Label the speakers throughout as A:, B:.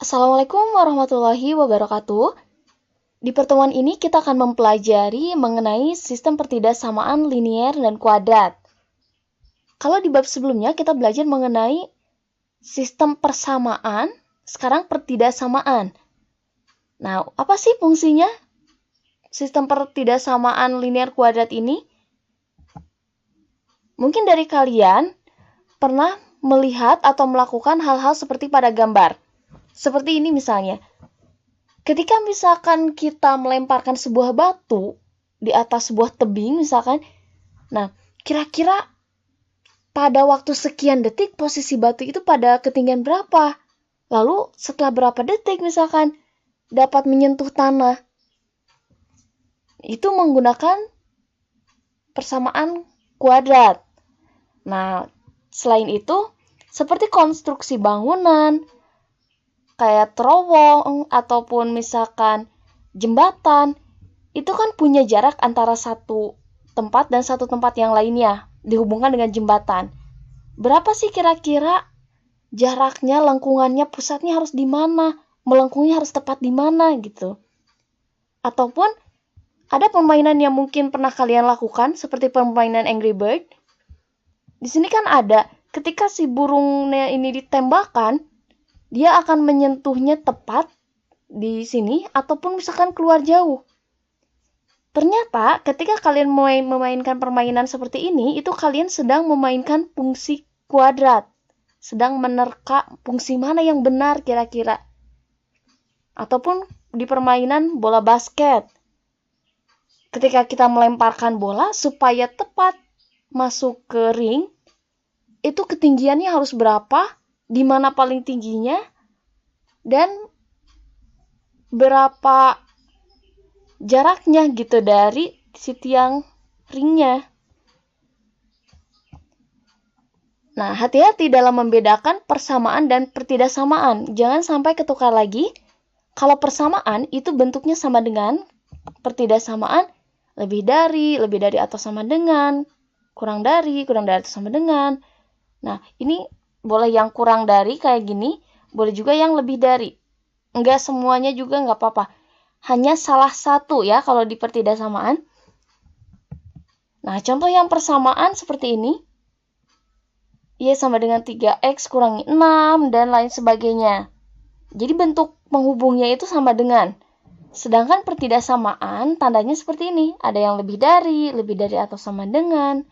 A: Assalamualaikum warahmatullahi wabarakatuh. Di pertemuan ini kita akan mempelajari mengenai sistem pertidaksamaan linier dan kuadrat. Kalau di bab sebelumnya kita belajar mengenai sistem persamaan, sekarang pertidaksamaan. Nah, apa sih fungsinya sistem pertidaksamaan linier kuadrat ini? Mungkin dari kalian pernah melihat atau melakukan hal-hal seperti pada gambar. Seperti ini misalnya. Ketika misalkan kita melemparkan sebuah batu di atas sebuah tebing misalkan, nah kira-kira pada waktu sekian detik posisi batu itu pada ketinggian berapa? Lalu setelah berapa detik misalkan dapat menyentuh tanah? Itu menggunakan persamaan kuadrat. Nah, selain itu, seperti konstruksi bangunan, kayak terowong ataupun misalkan jembatan, itu kan punya jarak antara satu tempat dan satu tempat yang lainnya, dihubungkan dengan jembatan. Berapa sih kira-kira jaraknya, lengkungannya, pusatnya harus di mana, melengkungnya harus tepat di mana gitu. Ataupun ada permainan yang mungkin pernah kalian lakukan, seperti permainan Angry Bird. Di sini kan ada, ketika si burungnya ini ditembakkan, dia akan menyentuhnya tepat di sini ataupun misalkan keluar jauh. Ternyata ketika kalian memainkan permainan seperti ini, itu kalian sedang memainkan fungsi kuadrat. Sedang menerka fungsi mana yang benar kira-kira. Ataupun di permainan bola basket. Ketika kita melemparkan bola supaya tepat masuk ke ring, itu ketinggiannya harus berapa? Di mana paling tingginya, dan berapa jaraknya gitu dari si tiang ringnya. Nah, hati-hati dalam membedakan persamaan dan pertidaksamaan. Jangan sampai ketukar lagi. Kalau persamaan itu bentuknya sama dengan, pertidaksamaan lebih dari atau sama dengan, kurang dari atau sama dengan. Nah, ini boleh yang kurang dari kayak gini, boleh juga yang lebih dari. Enggak semuanya juga enggak apa-apa. Hanya salah satu ya kalau di pertidaksamaan. Nah, contoh yang persamaan seperti ini. Y sama dengan 3X kurangi 6 dan lain sebagainya. Jadi bentuk penghubungnya itu sama dengan. Sedangkan pertidaksamaan tandanya seperti ini. Ada yang lebih dari atau sama dengan,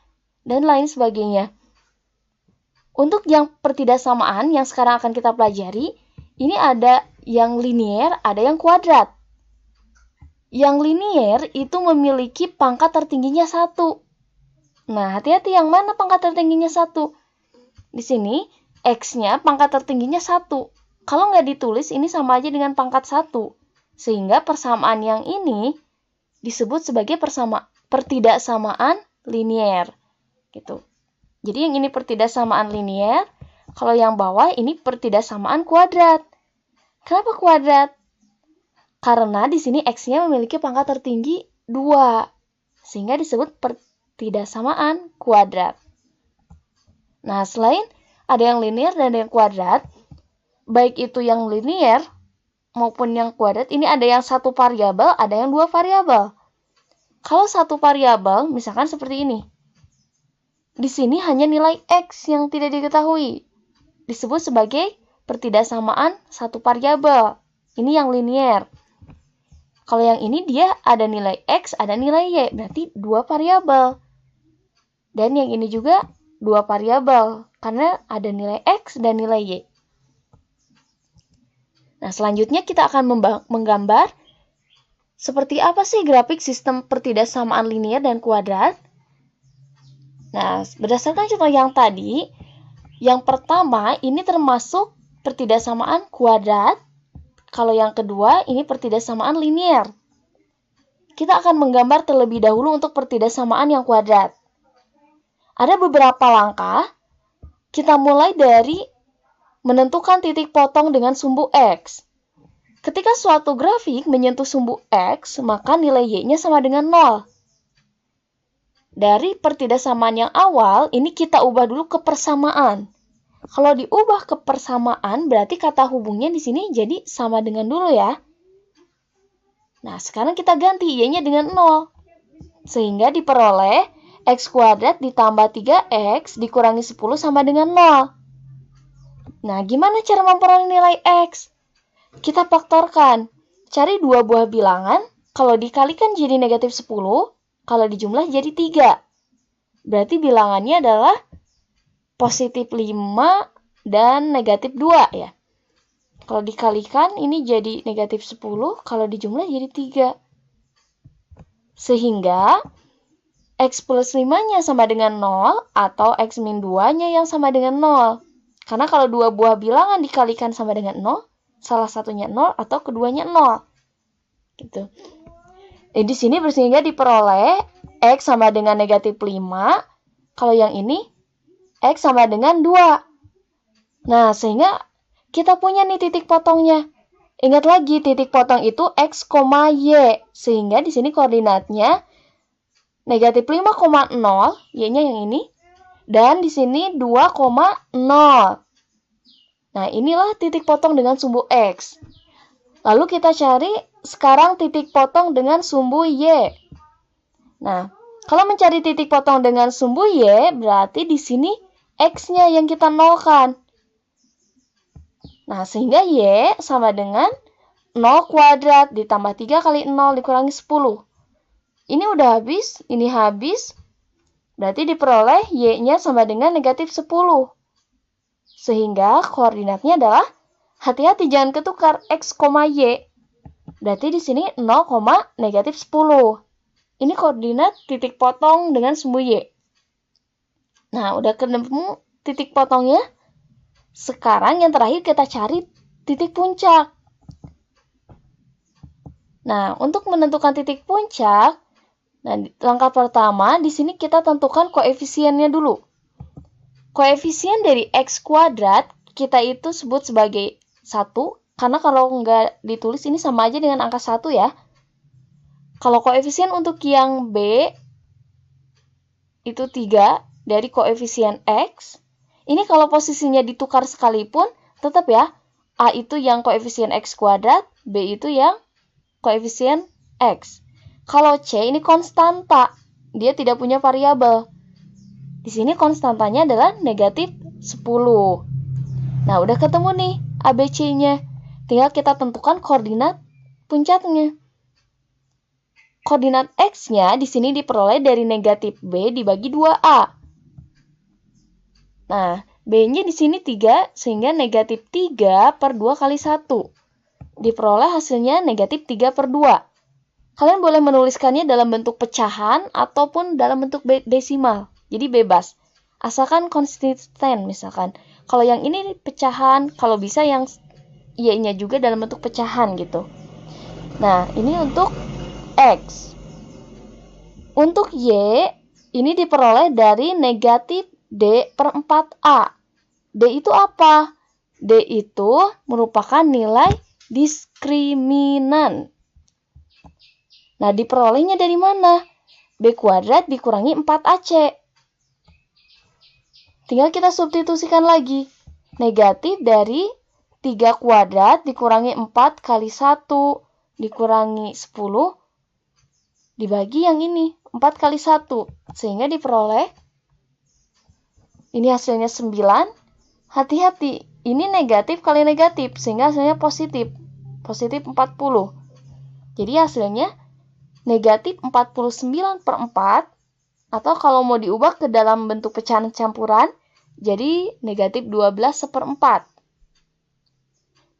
A: dan lain sebagainya. Untuk yang pertidaksamaan yang sekarang akan kita pelajari, ini ada yang linier, ada yang kuadrat. Yang linier itu memiliki pangkat tertingginya 1. Nah, hati-hati yang mana pangkat tertingginya 1. Di sini, X-nya pangkat tertingginya 1. Kalau nggak ditulis, ini sama aja dengan pangkat 1. Sehingga persamaan yang ini disebut sebagai pertidaksamaan linier. Gitu. Jadi yang ini pertidaksamaan linier, kalau yang bawah ini pertidaksamaan kuadrat. Kenapa kuadrat? Karena di sini X-nya memiliki pangkat tertinggi 2, sehingga disebut pertidaksamaan kuadrat. Nah, selain ada yang linier dan ada yang kuadrat, baik itu yang linier maupun yang kuadrat, ini ada yang satu variabel, ada yang 2 variabel. Kalau satu variabel, misalkan seperti ini. Di sini hanya nilai X yang tidak diketahui. Disebut sebagai pertidaksamaan satu variabel. Ini yang linier. Kalau yang ini dia ada nilai X, ada nilai Y. Berarti 2 variabel. Dan yang ini juga 2 variabel. Karena ada nilai X dan nilai Y. Nah, selanjutnya kita akan menggambar seperti apa sih grafik sistem pertidaksamaan linier dan kuadrat. Nah, berdasarkan contoh yang tadi, yang pertama ini termasuk pertidaksamaan kuadrat. Kalau yang kedua ini pertidaksamaan linier. Kita akan menggambar terlebih dahulu untuk pertidaksamaan yang kuadrat. Ada beberapa langkah. Kita mulai dari menentukan titik potong dengan sumbu X. Ketika suatu grafik menyentuh sumbu X, maka nilai Y-nya sama dengan 0. Dari pertidaksamaan yang awal, ini kita ubah dulu ke persamaan. Kalau diubah ke persamaan, berarti kata hubungnya di sini jadi sama dengan dulu ya. Nah, sekarang kita ganti y-nya dengan 0. Sehingga diperoleh x kuadrat ditambah 3x dikurangi 10 sama dengan 0. Nah, gimana cara memperoleh nilai x? Kita faktorkan. Cari dua buah bilangan, kalau dikalikan jadi negatif 10, kalau dijumlah jadi 3. Berarti bilangannya adalah positif 5 dan negatif 2 ya. Kalau dikalikan ini jadi negatif 10, kalau dijumlah jadi 3. Sehingga x plus 5-nya sama dengan 0 atau x min 2-nya yang sama dengan 0. Karena kalau dua buah bilangan dikalikan sama dengan 0, salah satunya 0 atau keduanya 0. Gitu. Di sini sehingga diperoleh x sama dengan negatif 5. Kalau yang ini x sama dengan 2. Nah, sehingga kita punya nih titik potongnya. Ingat lagi, titik potong itu x, y. Sehingga di sini koordinatnya negatif 5,0, y-nya yang ini. Dan di sini 2,0. Nah, inilah titik potong dengan sumbu x. Lalu kita cari sekarang titik potong dengan sumbu y. Nah, kalau mencari titik potong dengan sumbu y, berarti di sini x-nya yang kita nolkan. Nah, sehingga y sama dengan 0 kuadrat ditambah 3 kali 0 dikurangi 10. Ini udah habis, ini habis. Berarti diperoleh y-nya sama dengan negatif 10. Sehingga koordinatnya adalah, hati-hati jangan ketukar x, y. Berarti di sini 0, negatif 10. Ini koordinat titik potong dengan sumbu y. Nah, udah ketemu titik potongnya. Sekarang yang terakhir kita cari titik puncak. Nah, untuk menentukan titik puncak, langkah pertama di sini kita tentukan koefisiennya dulu. Koefisien dari x kuadrat kita itu sebut sebagai 1, karena kalau nggak ditulis ini sama aja dengan angka 1 ya. Kalau koefisien untuk yang B itu 3 dari koefisien x. Ini kalau posisinya ditukar sekalipun, tetap ya, A itu yang koefisien x kuadrat, B itu yang koefisien x. Kalau C ini konstanta, dia tidak punya variabel. Di sini konstantanya adalah negatif 10. Nah, udah ketemu nih ABC-nya. Tinggal kita tentukan koordinat puncaknya. Koordinat x-nya di sini diperoleh dari negatif b dibagi 2a. Nah, b-nya di sini 3, sehingga negatif 3 per 2 kali 1. Diperoleh hasilnya negatif 3 per 2. Kalian boleh menuliskannya dalam bentuk pecahan ataupun dalam bentuk desimal. Jadi bebas. Asalkan konsisten misalkan. Kalau yang ini pecahan, kalau bisa yang y-nya juga dalam bentuk pecahan gitu. Nah, ini untuk x. Untuk y, ini diperoleh dari negatif d per 4a. D itu apa? D itu merupakan nilai diskriminan. Nah, diperolehnya dari mana? B kuadrat dikurangi 4ac. Tinggal kita substitusikan lagi. Negatif dari 3 kuadrat dikurangi 4 kali 1 dikurangi 10 dibagi yang ini, 4 kali 1. Sehingga diperoleh, ini hasilnya 9. Hati-hati, ini negatif kali negatif, sehingga hasilnya positif. Positif 40. Jadi hasilnya negatif 49 per 4. Atau kalau mau diubah ke dalam bentuk pecahan campuran, jadi negatif 12 seperempat.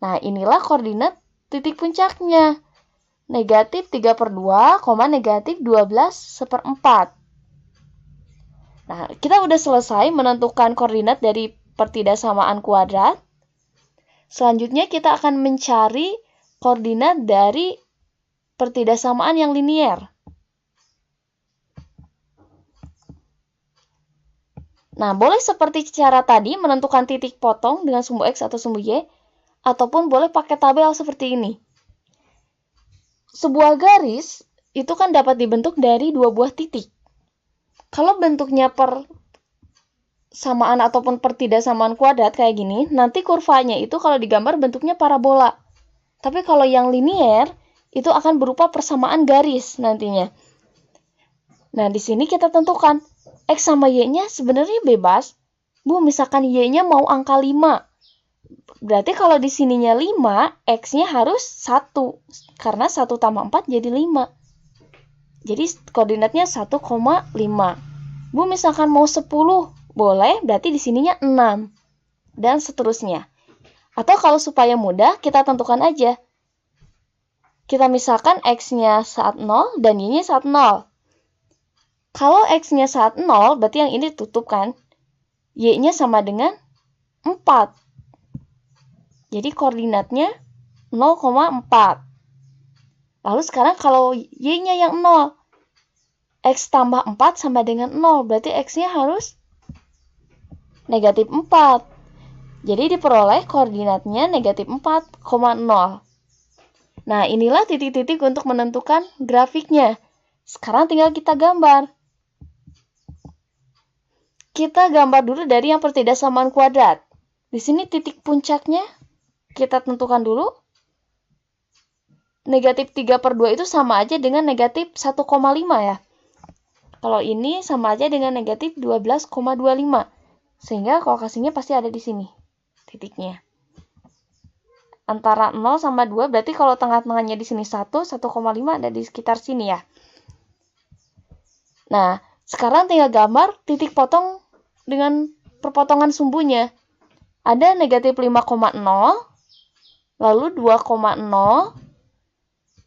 A: Nah, inilah koordinat titik puncaknya. Negatif 3 per 2, negatif 12 seperempat. Nah, kita udah selesai menentukan koordinat dari pertidaksamaan kuadrat. Selanjutnya kita akan mencari koordinat dari pertidaksamaan yang linier. Nah, boleh seperti cara tadi menentukan titik potong dengan sumbu x atau sumbu y, ataupun boleh pakai tabel seperti ini. Sebuah garis itu kan dapat dibentuk dari dua buah titik. Kalau bentuknya per samaan ataupun pertidaksamaan kuadrat kayak gini, nanti kurvanya itu kalau digambar bentuknya parabola. Tapi kalau yang linier, itu akan berupa persamaan garis nantinya. Nah, di sini kita tentukan X sama Y-nya sebenarnya bebas. Bu, misalkan Y-nya mau angka 5. Berarti kalau di sininya 5, X-nya harus 1. Karena 1 tambah 4 jadi 5. Jadi koordinatnya 1,5. Bu, misalkan mau 10, boleh, berarti di sininya 6. Dan seterusnya. Atau kalau supaya mudah, kita tentukan aja. Kita misalkan X-nya saat 0 dan Y-nya saat 0. Kalau X-nya saat 0, berarti yang ini tutup kan? Y-nya sama dengan 4. Jadi koordinatnya 0,4. Lalu sekarang kalau Y-nya yang 0, X tambah 4 sama dengan 0. Berarti X-nya harus negatif 4. Jadi diperoleh koordinatnya negatif 4,0. Nah, inilah titik-titik untuk menentukan grafiknya. Sekarang tinggal kita gambar. Kita gambar dulu dari yang pertidaksamaan kuadrat. Di sini titik puncaknya kita tentukan dulu. Negatif 3/2 itu sama aja dengan negatif 1,5 ya. Kalau ini sama aja dengan negatif 12,25. Sehingga kolokasinya pasti ada di sini titiknya. Antara 0 sama 2, berarti kalau tengah-tengahnya di sini 1, 1,5 ada di sekitar sini ya. Nah, sekarang tinggal gambar titik potong dengan perpotongan sumbunya. Ada negatif 5,0, lalu 2,0,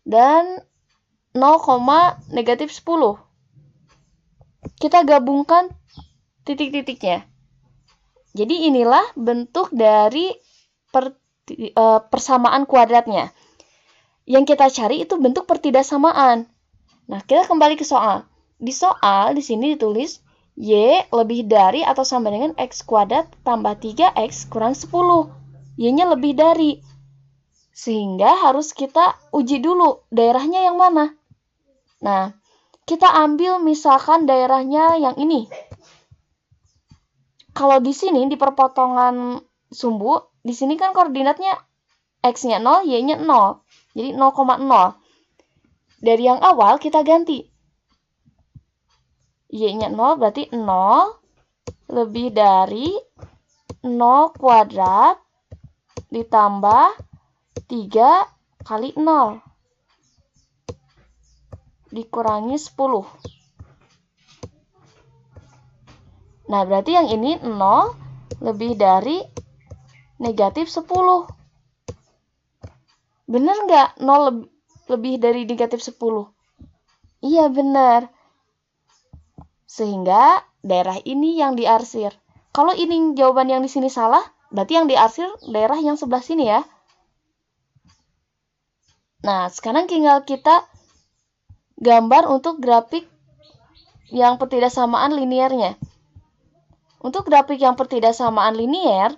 A: dan 0, negatif 10. Kita gabungkan titik-titiknya. Jadi inilah bentuk dari persamaan kuadratnya. Yang kita cari itu bentuk pertidaksamaan. Nah, kita kembali ke soal. Di soal, di sini ditulis Y lebih dari atau sama dengan X kuadrat tambah 3X kurang 10. Y-nya lebih dari. Sehingga harus kita uji dulu daerahnya yang mana. Nah, kita ambil misalkan daerahnya yang ini. Kalau di sini di perpotongan sumbu, di sini kan koordinatnya X-nya 0, Y-nya 0. Jadi 0,0. Dari yang awal kita ganti. Y-nya 0 berarti 0 lebih dari 0 kuadrat ditambah 3 kali 0 dikurangi 10. Nah, berarti yang ini 0 lebih dari negatif 10. Benar nggak 0 lebih dari negatif 10? Iya, benar. Sehingga daerah ini yang diarsir. Kalau ini jawaban yang di sini salah, berarti yang diarsir daerah yang sebelah sini ya. Nah, sekarang tinggal kita gambar untuk grafik yang pertidaksamaan liniernya. Untuk grafik yang pertidaksamaan linier,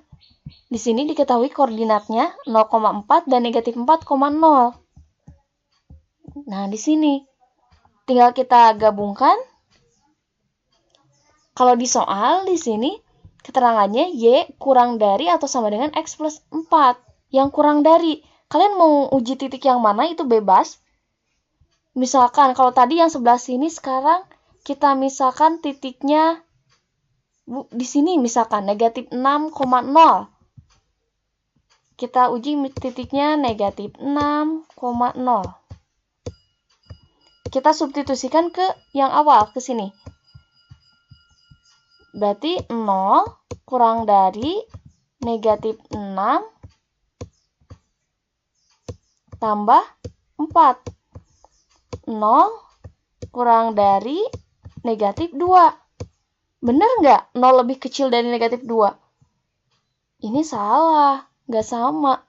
A: di sini diketahui koordinatnya 0,4 dan negatif 4,0. Nah, di sini tinggal kita gabungkan. Kalau di soal, di sini keterangannya Y kurang dari atau sama dengan X plus 4. Yang kurang dari. Kalian mau uji titik yang mana itu bebas. Misalkan kalau tadi yang sebelah sini, sekarang kita misalkan titiknya di sini misalkan negatif 6,0. Kita uji titiknya negatif 6,0. Kita substitusikan ke yang awal, ke sini. Berarti 0 kurang dari negatif 6 tambah 4. 0 kurang dari negatif 2. Benar nggak 0 lebih kecil dari negatif 2? Ini salah, nggak sama.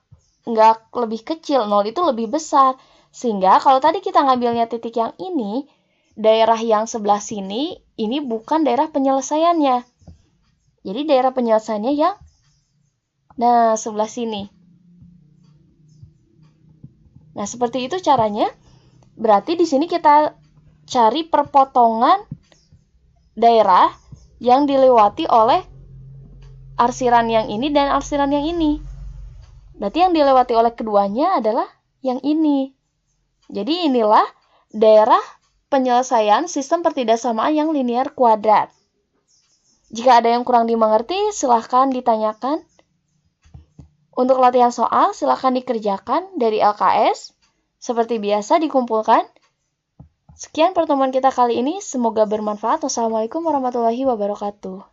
A: Nggak lebih kecil, 0 itu lebih besar. Sehingga kalau tadi kita ngambilnya titik yang ini, daerah yang sebelah sini, ini bukan daerah penyelesaiannya. Jadi daerah penyelesaiannya yang sebelah sini. Nah, seperti itu caranya. Berarti di sini kita cari perpotongan daerah yang dilewati oleh arsiran yang ini dan arsiran yang ini. Berarti yang dilewati oleh keduanya adalah yang ini. Jadi inilah daerah penyelesaian sistem pertidaksamaan yang linear kuadrat. Jika ada yang kurang dimengerti, silahkan ditanyakan. Untuk latihan soal, silahkan dikerjakan dari LKS. Seperti biasa dikumpulkan. Sekian pertemuan kita kali ini, semoga bermanfaat. Wassalamualaikum warahmatullahi wabarakatuh.